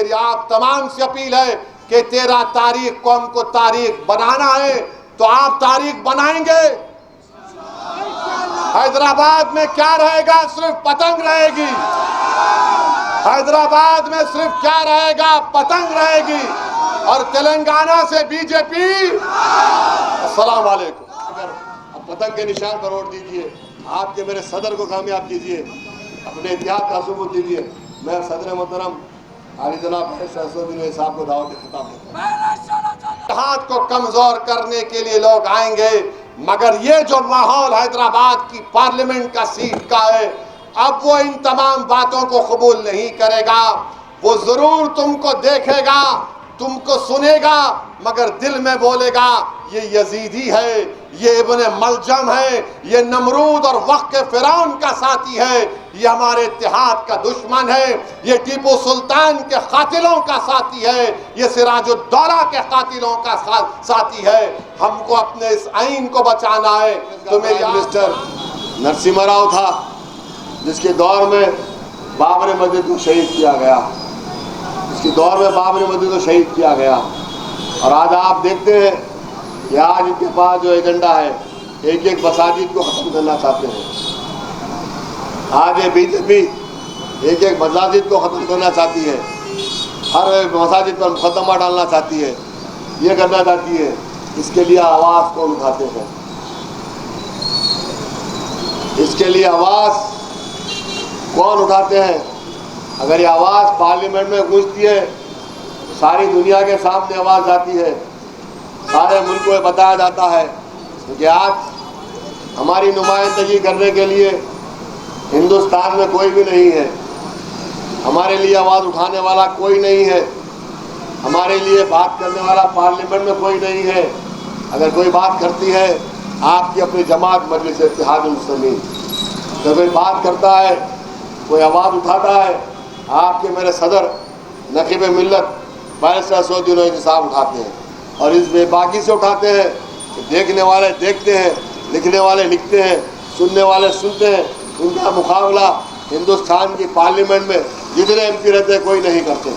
मेरी आप तमाम से अपील है कि 13 तारीख को हमको तारीख बनाना है तो आप तारीख बनाएंगे। हैदराबाद में क्या रहेगा? सिर्फ पतंग रहेगी। हैदराबाद में सिर्फ क्या रहेगा? पतंग रहेगी। और तेलंगाना से बीजेपी। अस्सलाम वालेकुम। अब पतंग के निशान पर वोट दीजिए, आपके मेरे सदर को कामयाब कीजिए, अपने इतिहाद का सबूत दीजिए। मैं सदर मोहतरम आली जनाब साहब को दावत खिताब देता हूं। इतिहाद को कमजोर करने के लिए लोग आएंगे, मगर ये जो माहौल हैदराबाद की पार्लियामेंट का सीट का है, अब वो इन तमाम बातों को कबूल नहीं करेगा। वो जरूर तुमको देखेगा, तुमको सुनेगा, मगर दिल में बोलेगा ये यजीदी है, ये इब्ने मलजम है, ये नमरूद और वक्त के फिरौन का साथी है, ये हमारे इत्तेहाद का दुश्मन है, ये टीपू सुल्तान के कातिलों का साथी है, ये सिराजुद्दौला के कातिलों का साथी है। हमको अपने इस आइन को बचाना है। तो मेरी मिनिस्टर नरसिम्हा राव था, जिसके दौर में बाबरी मस्जिद को शहीद किया गया, इसके दौर में बाबरी मस्जिद को शहीद किया गया। और आज आप देखते हैं कि आज इनके पास जो एजेंडा है, एक एक मसाजिद को ख़त्म करना चाहते हैं। आज ये बीजेपी एक एक मसाजिद को ख़त्म करना चाहती है, हर मसाजिद पर मुकदमा डालना चाहती है, ये करना चाहती है। इसके लिए आवाज़ कौन उठाते हैं? इसके लिए आवाज़ कौन उठाते हैं? अगर ये आवाज़ पार्लियामेंट में गूंजती है तो सारी दुनिया के सामने आवाज़ आती है, सारे मुल्क को बताया जाता है। क्योंकि आज हमारी नुमाइंदगी करने के लिए हिंदुस्तान में कोई भी नहीं है, हमारे लिए आवाज़ उठाने वाला कोई नहीं है, हमारे लिए बात करने वाला पार्लियामेंट में कोई नहीं है। अगर कोई बात करती है आपकी अपनी जमात मजलिस इत्तेहादुल मुस्लिमीन, जब कोई बात करता है, कोई आवाज़ उठाता है, आपके मेरे सदर नकीब मिल्लत बैरिस्टर असदुद्दीन साहब उठाते हैं। और इस बेबाकी से उठाते हैं कि देखने वाले देखते हैं, लिखने वाले लिखते हैं, सुनने वाले सुनते हैं। उनका मुकाबला हिंदुस्तान की पार्लियामेंट में जितने एमपी रहते हैं कोई नहीं करते।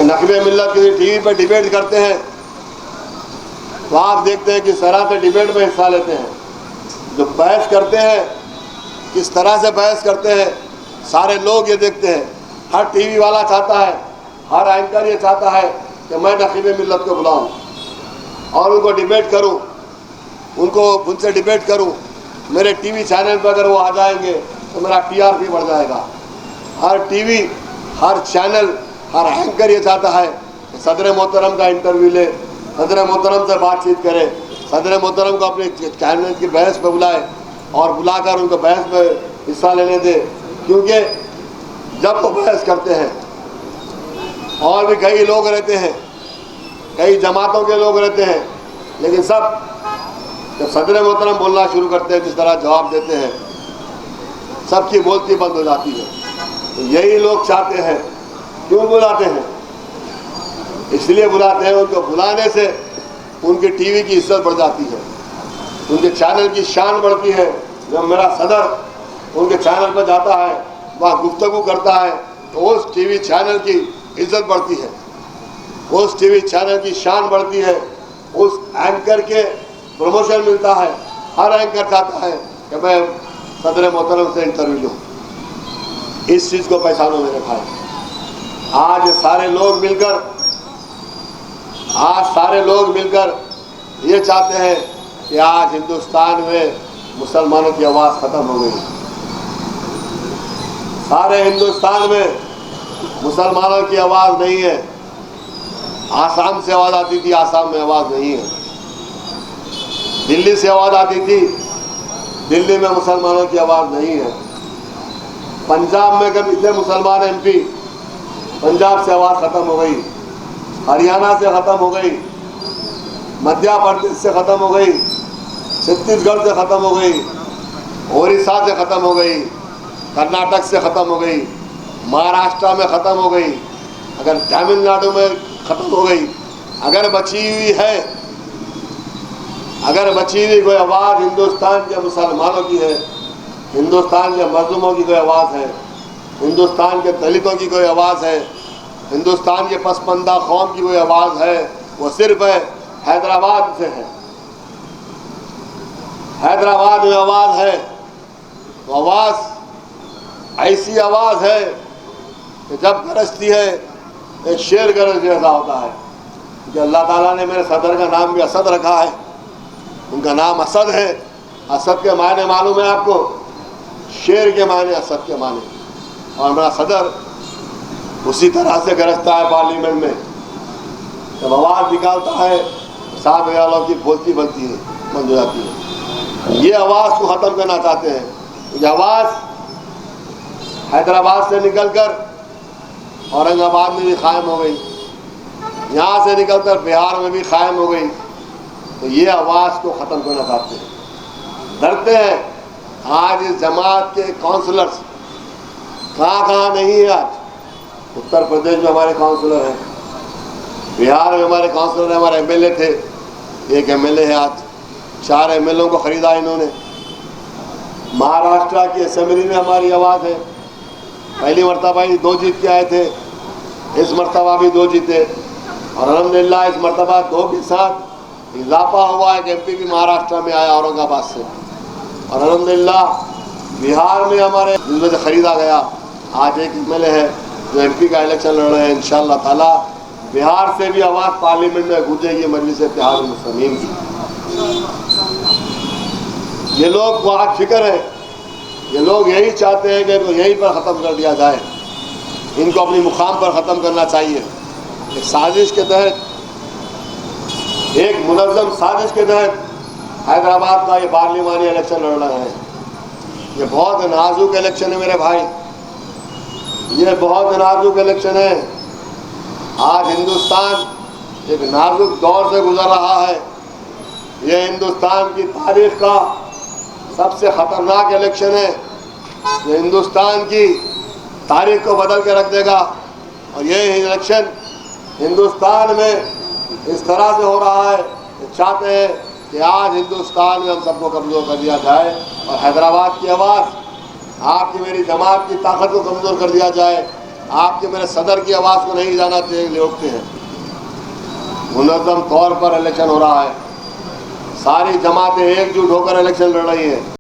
नकीब मिल्लत किसी टीवी पर डिबेट करते हैं तो आप देखते हैं किस तरह से डिबेट में हिस्सा लेते हैं। जो बहस करते हैं किस तरह से बहस करते हैं, सारे लोग ये देखते हैं। हर टीवी वाला चाहता है, हर एंकर ये चाहता है कि मैं नकीब मिल्लत को बुलाऊं और उनको डिबेट करूं, उनसे डिबेट करूं। मेरे टीवी चैनल पर अगर वो आ जाएंगे तो मेरा टीआरपी बढ़ जाएगा। हर टीवी, हर चैनल, हर एंकर ये चाहता है कि सदर मोहतरम का इंटरव्यू ले, सदर मोहतरम से बातचीत करे, सदर मोहतरम को अपने चैनल की बहस पर बुलाए और बुलाकर उनको बहस में हिस्सा लेने दे। क्योंकि जब वो बहस करते हैं, और भी कई लोग रहते हैं, कई जमातों के लोग रहते हैं, लेकिन सब जब सदर मोहतरम बोलना शुरू करते हैं, जिस तरह जवाब देते हैं, सबकी बोलती बंद हो जाती है। तो यही लोग चाहते हैं। क्यों बुलाते हैं? इसलिए बुलाते हैं, उनको बुलाने से उनकी टीवी की इज्जत बढ़ जाती है, उनके चैनल की शान बढ़ती है। जब मेरा सदर उनके चैनल पर जाता है, वहाँ गुफ्तगू करता है, तो उस टीवी चैनल की इज्जत बढ़ती है, उस टीवी चैनल की शान बढ़ती है, उस एंकर के प्रमोशन मिलता है। हर एंकर चाहता है कि मैं सदर मोहतरम से इंटरव्यू लूँ। इस चीज़ को पहचानो मेरे भाई। आज सारे लोग मिलकर ये चाहते हैं कि आज हिंदुस्तान में मुसलमानों की आवाज़ ख़त्म हो गई। सारे हिंदुस्तान में मुसलमानों की आवाज़ नहीं है। आसाम से आवाज़ आती थी, आसाम में आवाज़ नहीं है। दिल्ली से आवाज़ आती थी, दिल्ली में मुसलमानों की आवाज़ नहीं है। पंजाब में कभी थे मुसलमान एमपी, पंजाब से आवाज़ ख़त्म हो गई, हरियाणा से ख़त्म हो गई, मध्य प्रदेश से ख़त्म हो गई, छत्तीसगढ़ से ख़त्म हो गई, उड़ीसा से ख़त्म हो गई, कर्नाटक से ख़त्म हो गई, महाराष्ट्र में ख़त्म हो गई, अगर तमिलनाडु में ख़त्म हो गई। अगर बची हुई कोई आवाज़ हिंदुस्तान के मुसलमानों की है, हिंदुस्तान के मजलूमों की कोई आवाज़ है, हिंदुस्तान के दलितों की कोई आवाज़ है, हिंदुस्तान के पसमानदा कौम की कोई आवाज़ है, वो सिर्फ है हैदराबाद से है। हैदराबाद में आवाज़ है तो आवाज़ ऐसी आवाज़ है कि जब गरजती है एक शेर गरज जैसा होता है। कि अल्लाह ताला ने मेरे सदर का नाम भी असद रखा है, उनका नाम असद है। असद के मायने मालूम है आपको? शेर के मायने, असद के मायने। और मेरा सदर उसी तरह से गरजता है पार्लियामेंट में, जब आवाज़ निकालता है साहब वालों की बोलती बनती है, बंद हो जाती है। ये आवाज़ को ख़त्म करना चाहते हैं। ये आवाज़ हैदराबाद से निकलकर औरंगाबाद में भी कायम हो गई, यहाँ से निकलकर बिहार में भी कायम हो गई। तो ये आवाज़ को ख़त्म करना चाहते हैं, डरते हैं। आज इस जमात के काउंसलर्स कहाँ नहीं है। आज उत्तर प्रदेश में हमारे काउंसलर हैं, बिहार में हमारे काउंसलर हैं, हमारे एमएलए थे, एक एमएलए है आज, 4 एमएलए को ख़रीदा इन्होंने। महाराष्ट्र की असेंबली में हमारी आवाज़ है। पहली मरतबा ही 2 जीत के आए थे, इस मरतबा भी 2 जीते, और अल्हम्दुलिल्लाह इस मरतबा 2 के साथ इजाफा हुआ। एक एमपी भी महाराष्ट्र में आया औरंगाबाद से, और अल्हम्दुलिल्लाह बिहार में हमारे जिसमें से ख़रीदा गया। आज एक एमएलए है जो एमपी का इलेक्शन लड़ रहे हैं। इंशाअल्लाह ताला बिहार से भी आवाज़ पार्लियामेंट में गूंजेगी मजलिस इत्तेहादुल मुस्लिमीन की। ये लोग बहुत फिक्र है, ये लोग यही चाहते हैं कि इनको यहीं पर ख़त्म कर दिया जाए, इनको अपनी मुकाम पर ख़त्म करना चाहिए। एक साजिश के तहत, एक मुनज़्ज़म साजिश के तहत हैदराबाद का ये पार्लिमानी इलेक्शन लड़ रहे हैं। ये बहुत नाजुक इलेक्शन है मेरे भाई, ये बहुत नाजुक इलेक्शन है। आज हिंदुस्तान एक नाजुक दौर से गुजर रहा है। ये हिंदुस्तान की तारीख का सबसे ख़तरनाक इलेक्शन है, जो हिंदुस्तान की तारीख को बदल के रख देगा। और ये इलेक्शन हिंदुस्तान में इस तरह से हो रहा है, चाहते हैं कि आज हिंदुस्तान में हम सबको कमज़ोर कर दिया जाए, और हैदराबाद की आवाज़, आपकी मेरी जमात की ताकत को कमज़ोर कर दिया जाए। आपके मेरे सदर की आवाज़ को नहीं जाना रोकते हैं। मुनज़्ज़म तौर पर इलेक्शन हो रहा है, सारी जमातें एकजुट होकर इलेक्शन लड़ रही हैं।